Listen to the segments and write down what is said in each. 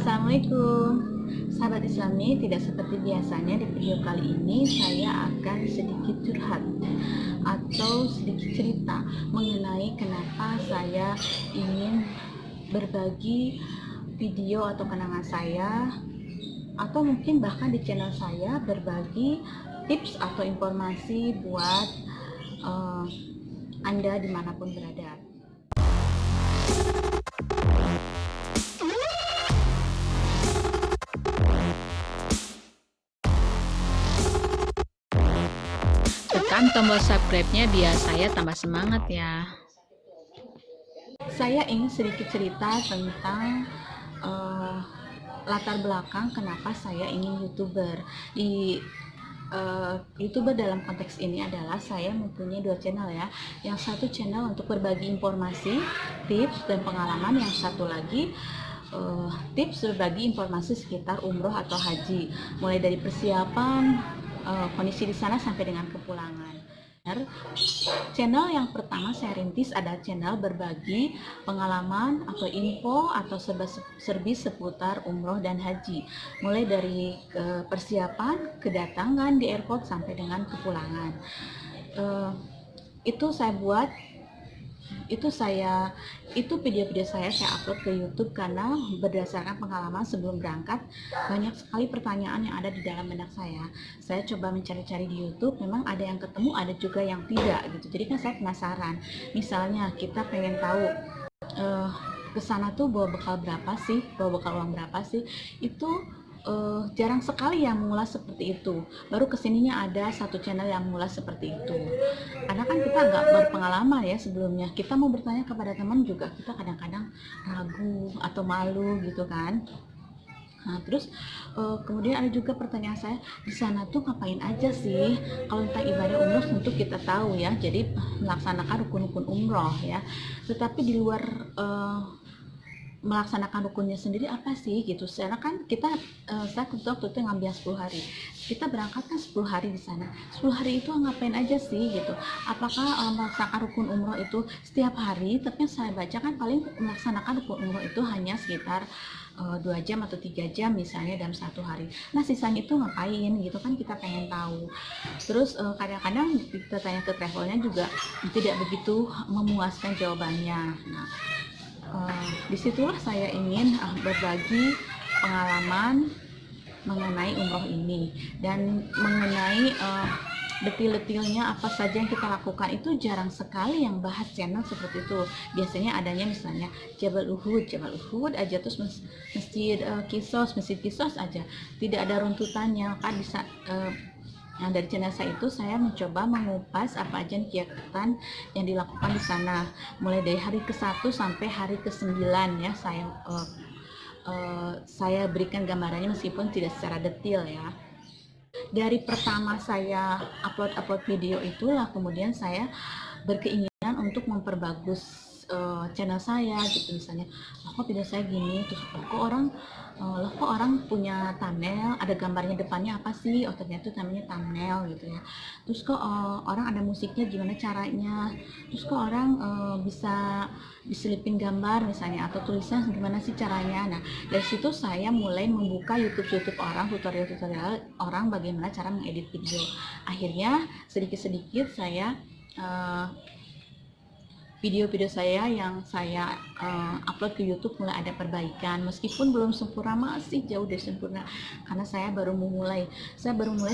Assalamualaikum sahabat Islami. Tidak seperti biasanya, di video kali ini saya akan sedikit curhat atau sedikit cerita mengenai kenapa saya ingin berbagi video atau kenangan saya, atau mungkin bahkan di channel saya berbagi tips atau informasi buat Anda dimanapun berada. Tekan tombol subscribe-nya biar saya tambah semangat ya. Saya ingin sedikit cerita tentang latar belakang kenapa saya ingin YouTuber. YouTuber dalam konteks ini adalah saya mempunyai dua channel ya. Yang satu channel untuk berbagi informasi, tips dan pengalaman. Yang satu lagi tips berbagi informasi sekitar umroh atau haji, mulai dari persiapan, kondisi di sana sampai dengan kepulangan. Channel yang pertama saya rintis adalah channel berbagi pengalaman atau info atau serba-serbi seputar umroh dan haji, mulai dari persiapan, kedatangan di airport sampai dengan kepulangan. Itu video-video saya upload ke YouTube karena berdasarkan pengalaman sebelum berangkat, banyak sekali pertanyaan yang ada di dalam benak saya. Saya coba mencari-cari di YouTube, memang ada yang ketemu, ada juga yang tidak gitu. Jadi kan saya penasaran. Misalnya kita pengen tahu ke sana tuh bawa bekal berapa sih, bawa bekal uang berapa sih? Itu jarang sekali yang mengulas seperti itu. Baru kesininya ada satu channel yang mengulas seperti itu. Karena kan kita nggak berpengalaman ya sebelumnya. Kita mau bertanya kepada teman juga kita kadang-kadang ragu atau malu gitu kan. Nah, terus kemudian ada juga pertanyaan saya, di sana tuh ngapain aja sih? Kalau tentang ibadah umroh tentu kita tahu ya, jadi melaksanakan rukun-rukun umroh ya. Tetapi di luar melaksanakan rukunnya sendiri apa sih gitu. Sekarang kan kita saya waktu itu ngambil 10 hari. Kita berangkat kan 10 hari di sana. 10 hari itu ngapain aja sih gitu. Apakah melaksanakan rukun umroh itu setiap hari? Tapi yang saya baca kan paling melaksanakan rukun umroh itu hanya sekitar 2 jam atau 3 jam misalnya dalam satu hari. Nah sisanya itu ngapain gitu kan, kita pengen tahu. Terus kadang-kadang kita tanya ke travelnya juga tidak begitu memuaskan jawabannya. Nah, disitulah saya ingin berbagi pengalaman mengenai umroh ini dan mengenai detil-detilnya apa saja yang kita lakukan. Itu jarang sekali yang bahas channel seperti itu. Biasanya adanya misalnya Jabal Uhud aja, terus masjid Kisos aja, tidak ada runtutannya kan. Bisa Nah, dari channel saya itu saya mencoba mengupas apa aja kegiatan yang dilakukan di sana, mulai dari hari ke-1 sampai hari ke-9 ya. Saya berikan gambarannya meskipun tidak secara detail ya. Dari pertama saya upload video itulah kemudian saya berkeinginan untuk memperbagus channel saya gitu. Misalnya kok video saya gini, terus kok orang punya thumbnail ada gambarnya depannya apa sih, oh ternyata itu namanya thumbnail gitu ya. Terus kok orang ada musiknya gimana caranya, terus kok orang bisa diselipin gambar misalnya atau tulisan gimana sih caranya. Nah dari situ saya mulai membuka YouTube orang, tutorial orang bagaimana cara mengedit video. Akhirnya sedikit-sedikit saya video-video saya yang saya upload ke YouTube mulai ada perbaikan, meskipun belum sempurna, masih jauh dari sempurna karena saya baru mulai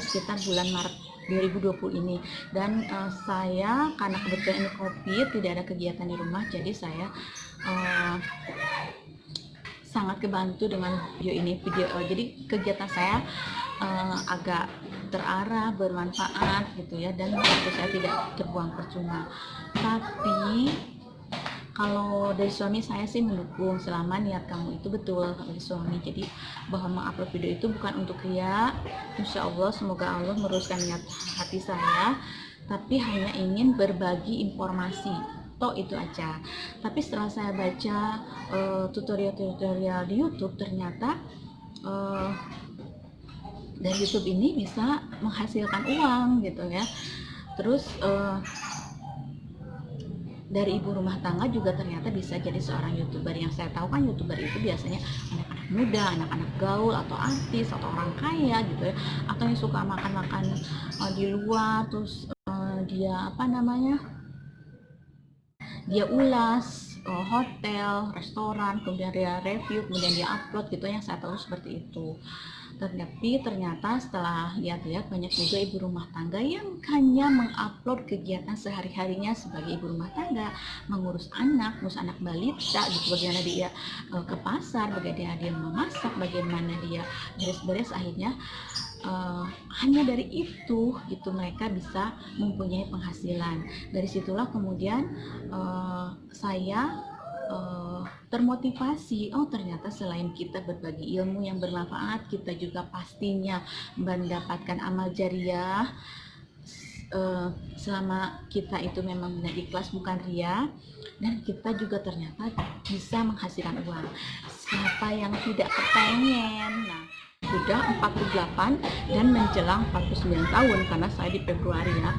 sekitar bulan Maret 2020 ini. Dan saya karena kebetulan ini COVID, tidak ada kegiatan di rumah, jadi saya sangat kebantu dengan jadi kegiatan saya agak terarah, bermanfaat gitu ya, dan waktu saya tidak terbuang percuma. Tapi kalau dari suami saya sih mendukung selama niat kamu itu betul dari suami. Jadi bahwa mengupload video itu bukan untuk ria, insya Allah semoga Allah meluruskan niat hati saya, tapi hanya ingin berbagi informasi. Toh itu aja. Tapi setelah saya baca tutorial di YouTube, ternyata dari YouTube ini bisa menghasilkan uang gitu ya. Terus dari ibu rumah tangga juga ternyata bisa jadi seorang YouTuber. Yang saya tahu kan YouTuber itu biasanya anak-anak muda, anak-anak gaul atau artis atau orang kaya gitu ya, atau yang suka makan-makan di luar, terus dia apa namanya, dia ulas hotel, restoran, kemudian dia review, kemudian dia upload gitu, yang saya tahu seperti itu. Tapi ternyata setelah lihat-lihat banyak juga ibu rumah tangga yang hanya mengupload kegiatan sehari-harinya sebagai ibu rumah tangga, mengurus anak balita gitu, bagaimana dia ke pasar, bagaimana dia memasak, bagaimana dia beres-beres, akhirnya hanya dari itu gitu mereka bisa mempunyai penghasilan. Dari situlah kemudian saya termotivasi, oh ternyata selain kita berbagi ilmu yang bermanfaat, kita juga pastinya mendapatkan amal jariah selama kita itu memang benar ikhlas, bukan ria, dan kita juga ternyata bisa menghasilkan uang. Siapa yang tidak kepengen? Nah, sudah 48 dan menjelang 49 tahun karena saya di Februari ya.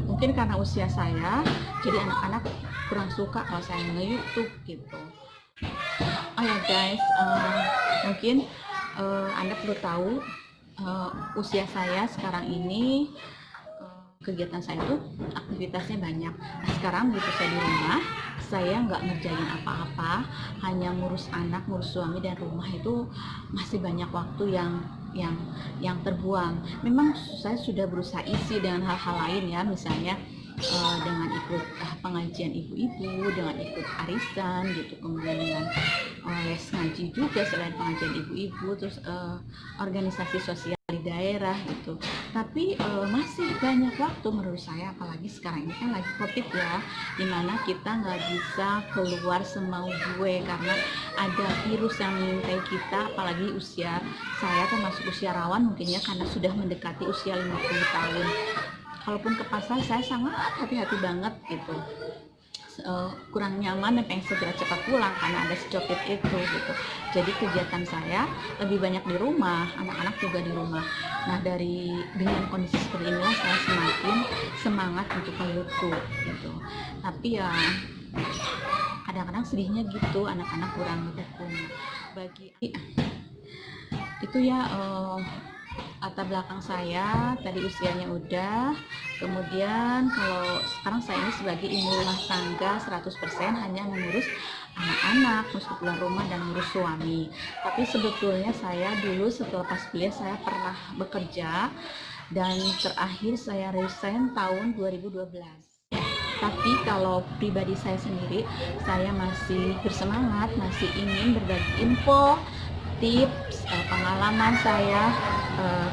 Mungkin karena usia saya, jadi anak-anak kurang suka kalau saya nge-YouTube gitu. Oh ya guys, mungkin Anda perlu tahu usia saya sekarang ini, kegiatan saya itu aktivitasnya banyak. Nah, sekarang begitu saya di rumah, saya nggak ngerjain apa-apa, hanya ngurus anak, ngurus suami dan rumah, itu masih banyak waktu yang terbuang. Memang saya sudah berusaha isi dengan hal-hal lain ya, misalnya dengan ikut pengajian ibu-ibu, dengan ikut arisan gitu, kemudian dengan les ngaji juga selain pengajian ibu-ibu, terus organisasi sosial di daerah gitu. Tapi masih banyak waktu menurut saya, apalagi sekarang ini kan lagi COVID ya, dimana kita nggak bisa keluar semau gue karena ada virus yang mengintai kita, apalagi usia saya termasuk usia rawan mungkin ya, karena sudah mendekati usia 50 tahun. Kalaupun ke pasar saya sangat hati-hati banget gitu, kurang nyaman dan pengen segera cepat pulang karena ada si COVID itu gitu. Jadi kegiatan saya lebih banyak di rumah, anak-anak juga di rumah. Nah, dengan kondisi seperti inilah saya semakin semangat untuk ke YouTube gitu. Tapi ya kadang-kadang sedihnya gitu, anak-anak kurang mendukung. Bagi itu ya latar belakang saya, tadi usianya udah, kemudian kalau sekarang saya ini sebagai ibu rumah tangga 100%, hanya mengurus anak-anak, ngurus keperluan rumah dan ngurus suami. Tapi sebetulnya saya dulu setelah pas kuliah saya pernah bekerja, dan terakhir saya resign tahun 2012. Tapi kalau pribadi saya sendiri, saya masih bersemangat, masih ingin berbagi info, tips, pengalaman saya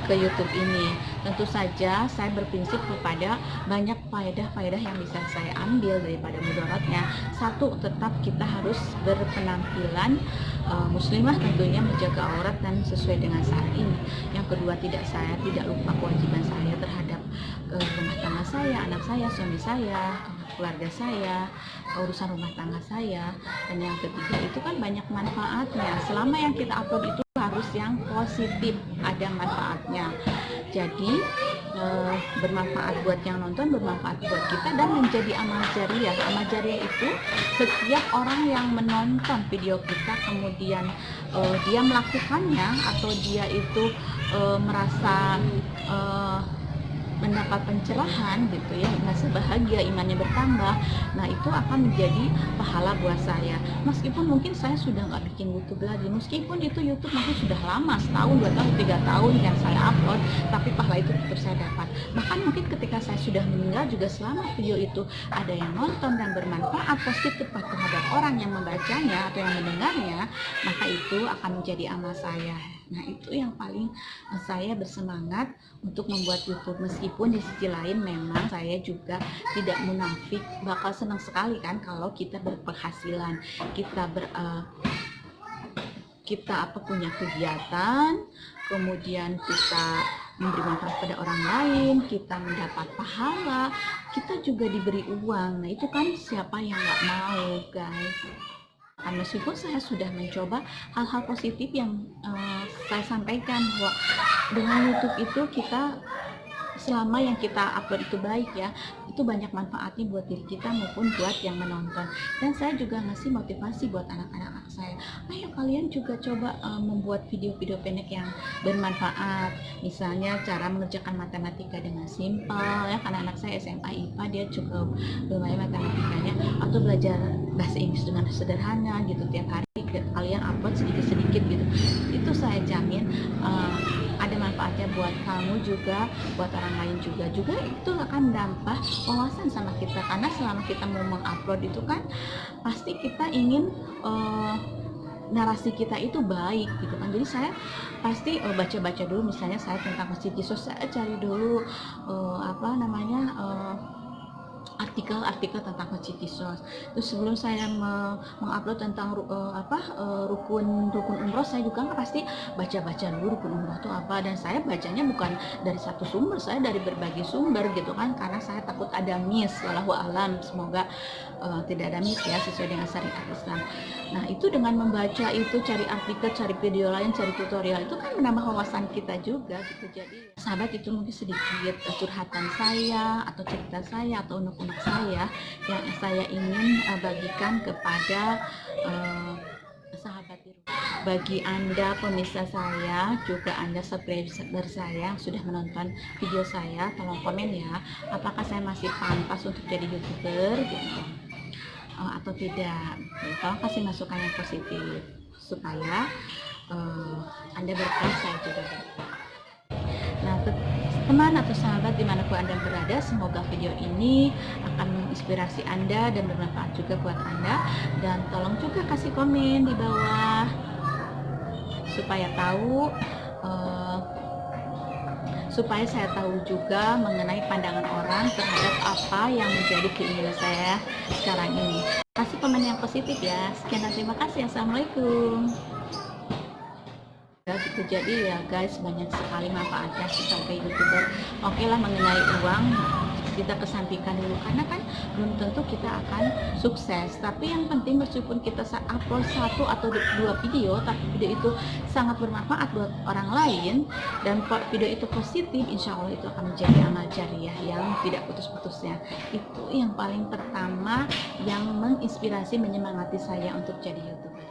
ke YouTube ini. Tentu saja saya berprinsip kepada banyak faedah-faedah yang bisa saya ambil daripada mudaratnya. Satu, tetap kita harus berpenampilan muslimah, tentunya menjaga aurat dan sesuai dengan syar'i. Yang kedua, saya tidak lupa kewajiban saya terhadap rumah tangga saya, anak saya, suami saya, keluarga saya, urusan rumah tangga saya. Dan yang ketiga itu kan banyak manfaatnya. Selama yang kita upload itu harus yang positif, ada manfaatnya. Jadi bermanfaat buat yang nonton, bermanfaat buat kita, dan menjadi amal jariah. Amal jariah itu setiap orang yang menonton video kita kemudian dia melakukannya, atau dia itu merasa mendapat pencerahan gitu ya, merasa bahagia, imannya bertambah, nah itu akan menjadi pahala buat saya. Meskipun mungkin saya sudah nggak bikin YouTube lagi, meskipun itu YouTube mungkin sudah lama, setahun, 2 tahun, 3 tahun yang saya upload, tapi pahala itu tetap saya dapat. Bahkan mungkin ketika saya sudah meninggal juga, selama video itu ada yang nonton dan bermanfaat positif terhadap orang yang membacanya atau yang mendengarnya, maka itu akan menjadi amal saya. Nah, itu yang paling saya bersemangat untuk membuat YouTube. Meskipun di sisi lain memang saya juga tidak munafik, bakal senang sekali kan kalau kita berpenghasilan, kita punya kegiatan, kemudian kita memberi manfaat pada orang lain, kita mendapat pahala, kita juga diberi uang. Nah, itu kan siapa yang nggak mau, guys. Meskipun saya sudah mencoba hal-hal positif yang saya sampaikan, bahwa dengan YouTube itu kita selama yang kita upload itu baik ya, itu banyak manfaatnya buat diri kita maupun buat yang menonton. Dan saya juga ngasih motivasi buat anak-anak saya, ayo kalian juga coba membuat video-video pendek yang bermanfaat, misalnya cara mengerjakan matematika dengan simpel ya, karena anak saya SMA IPA dia cukup lumayan matematikanya, atau belajar bahasa Inggris dengan sederhana gitu, tiap hari kalian upload sedikit-sedikit gitu, itu saya jamin ada manfaatnya buat kamu juga, buat orang lain juga itu akan menambah wawasan sama kita, karena selama kita mau mengupload itu kan pasti kita ingin narasi kita itu baik gitu kan. Jadi saya pasti baca-baca dulu, misalnya saya tentang Masjid Yesus, saya cari dulu artikel-artikel tentang Masjid Yesus. Terus sebelum saya mengupload tentang rukun umroh, saya juga pasti baca-baca dulu rukun umroh itu apa, dan saya bacanya bukan dari satu sumber, saya dari berbagai sumber gitu kan, karena saya takut ada miss, wallahu alam, semoga tidak ada miss ya, sesuai dengan syariat Islam. Nah itu dengan membaca itu, cari artikel, cari video lain, cari tutorial, itu kan menambah wawasan kita juga gitu. Jadi sahabat, itu mungkin sedikit curhatan saya atau cerita saya atau unek-unek saya yang saya ingin bagikan kepada sahabat di rumah. Bagi Anda pemirsa saya, juga Anda subscriber saya yang sudah menonton video saya, tolong komen ya, apakah saya masih pantas untuk jadi YouTuber gitu atau tidak. Tolong kasih masukan yang positif supaya Anda berkah, saya juga berkah. Nah, teman atau sahabat dimanapun Anda berada, semoga video ini akan menginspirasi Anda dan bermanfaat juga buat Anda. Dan tolong juga kasih komen di bawah supaya saya tahu juga mengenai pandangan orang terhadap apa yang menjadi keinginan saya sekarang ini. Kasih komen yang positif ya. Sekian dan terima kasih. Assalamualaikum. Gitu. Jadi ya guys, banyak sekali manfaatnya sebagai YouTuber. Oke lah, mengenai uang kita kesampingkan dulu, karena kan belum tentu kita akan sukses. Tapi yang penting meskipun kita upload 1 atau 2 video, tapi video itu sangat bermanfaat buat orang lain dan video itu positif, insya Allah itu akan menjadi amal jariah yang tidak putus-putusnya. Itu yang paling pertama yang menginspirasi, menyemangati saya untuk jadi YouTuber.